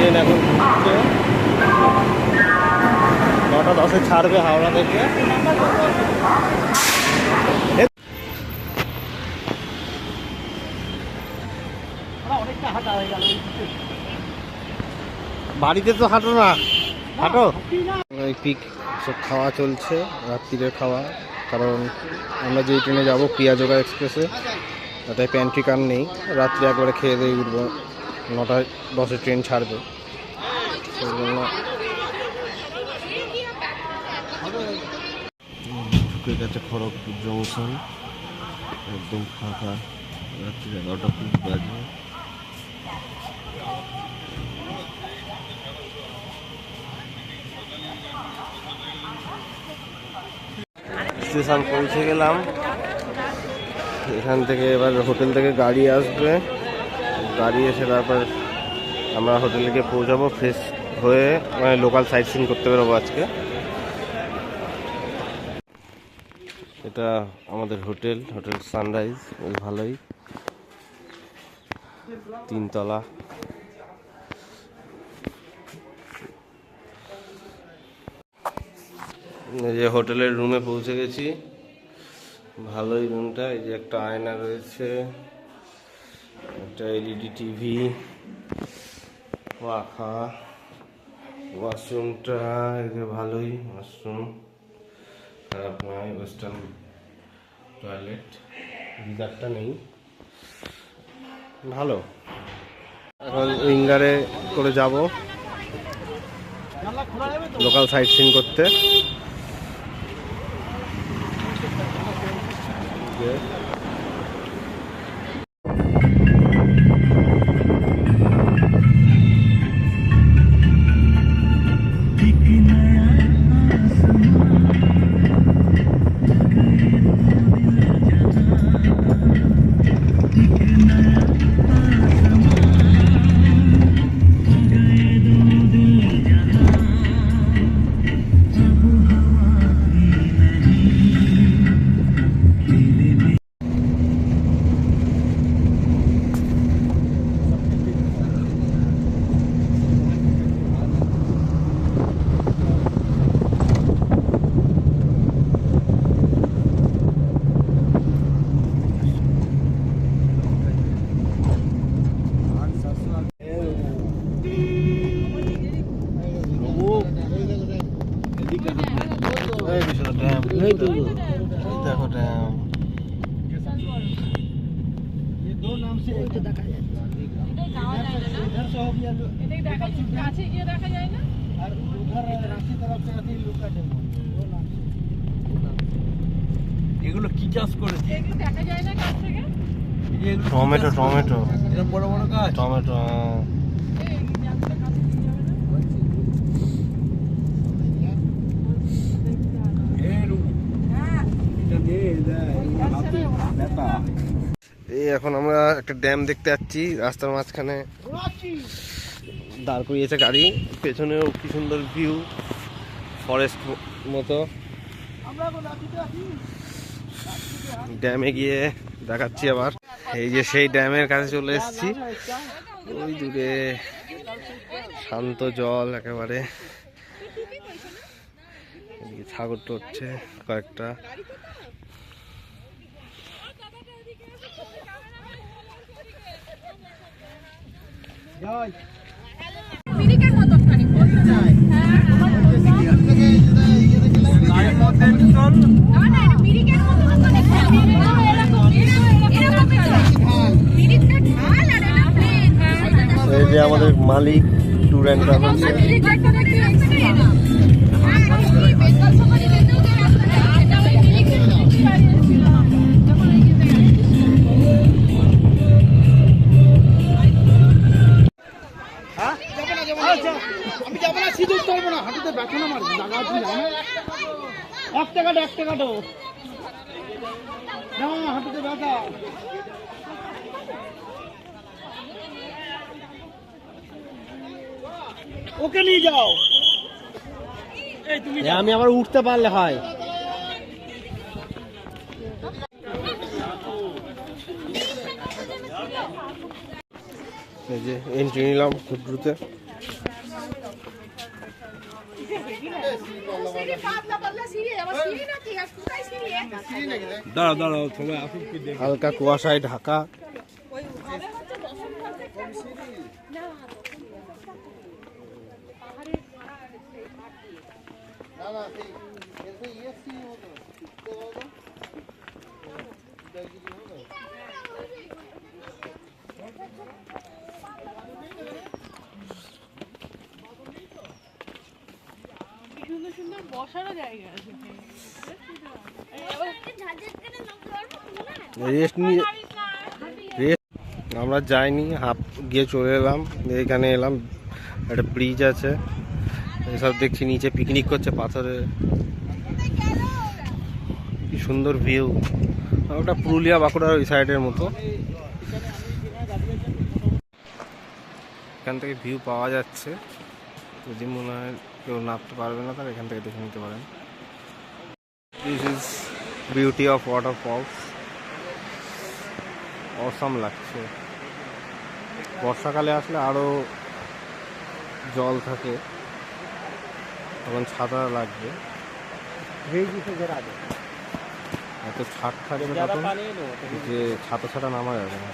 Train এখন ঘুরছে, 9:10 ছাড়বে হাওড়া থেকে। বাড়িতে তো হাঁটো না, হাঁটো। এই পিক সব খাওয়া চলছে, রাত্রিরের খাওয়া, কারণ আমরা যেই ট্রেনে যাবো প্রিয়াযোগা এক্সপ্রেসে, তাতে প্যান্ট্রি কার নেই। রাত্রে একবারে খেয়ে দিয়ে উঠবো, 9:10 ট্রেন ছাড়বে, সেই জন্য ঢুকে গেছে খড়গপুর জংশন। একদম ফাঁকা, রাত্রি 11টা বাজে। স্টেশন পৌঁছে গেলাম। এখান থেকে এবার হোটেল থেকে গাড়ি আসবে, গাড়ি এসে তারপর আমরা হোটেলে গিয়ে পৌঁছাবো, ফ্রেশ হয়ে মানে লোকাল সাইট সিন করতে বেরোবো আজকে। এটা আমাদের হোটেল সানরাইজ, বেশ ভালোই, 3 তলা। এই যে হোটেলের রুমে পৌঁছে গেছি, ভালোই রুমটা। এই যে একটা আয়না রয়েছে, একটা এলইডি টিভি, পাখা, ওয়াশরুমটা এই যে ভালোই, ওয়াশরুম খারাপ নয়, ওয়েস্টার্ন টয়লেট, গিজারটা নেই, ভালো। এখন উইঙ্গারে করে যাব লোকাল সাইট সিন করতে। দেখো ড্যাম, এগুলো কি চাষ করেছে? টমেটো, টমেটো, এরকম বড় বড় গাছ, টমেটো। এই এখন আমরা একটা ড্যাম দেখতে যাচ্ছি, রাস্তার মাঝখানে দাঁড় করিয়েছে গাড়ি, পেছনেও কি সুন্দর ভিউ, ফরেস্ট মতো। ড্যামে গিয়ে দেখাচ্ছি আবার। এই যে সেই ড্যামের কাছে চলে এসেছি, ওই দূরে শান্ত জল একেবারে, ছাগল টরছে কয়েকটা। এই যে আমাদের মালিক ট্যুর অ্যান্ড ট্রাভেলস। আমি যাবো না, সিঁদুর চলবো না, হাঁটুতে ব্যথা না মারবে, জায়গা আছে না, 1 টাকা 1 টাকা না, হাঁটুতে ব্যথা। ওকে নিয়ে যাও, আমি আবার উঠতে পারলে হয়। এই যে এন্ট্রি নিলাম ফুটরুতে। দাঁড়াও দাঁড়াও সবাই আসুন কি দেখ হালকা কুয়াশায় ঢাকা। সুন্দর সুন্দর বসারও জায়গা আছে। রেস্ট নিয়ে আমরা যাইনি, হাফ গিয়ে চলে এলাম। এখানে এলাম, একটা ব্রিজ আছে, এসব দেখছি নিচে পিকনিক করছে পাথরে, কি সুন্দর ভিউ। ওটা পুরুলিয়া বাঁকুড়ার ওই সাইডের মতো। এখান থেকে ভিউ পাওয়া যাচ্ছে, যদি মনে হয় কেউ নামতে পারবে না তাহলে এখান থেকে দেখে নিতে পারেন। This is beauty of waterfalls. Awesome লাগছে। বর্ষাকালে আসলে আরো জল থাকে, তখন ছাতা লাগবে। এত ছাট থাকবে তখন যে ছাতা ছাড়া নামা যাবে না।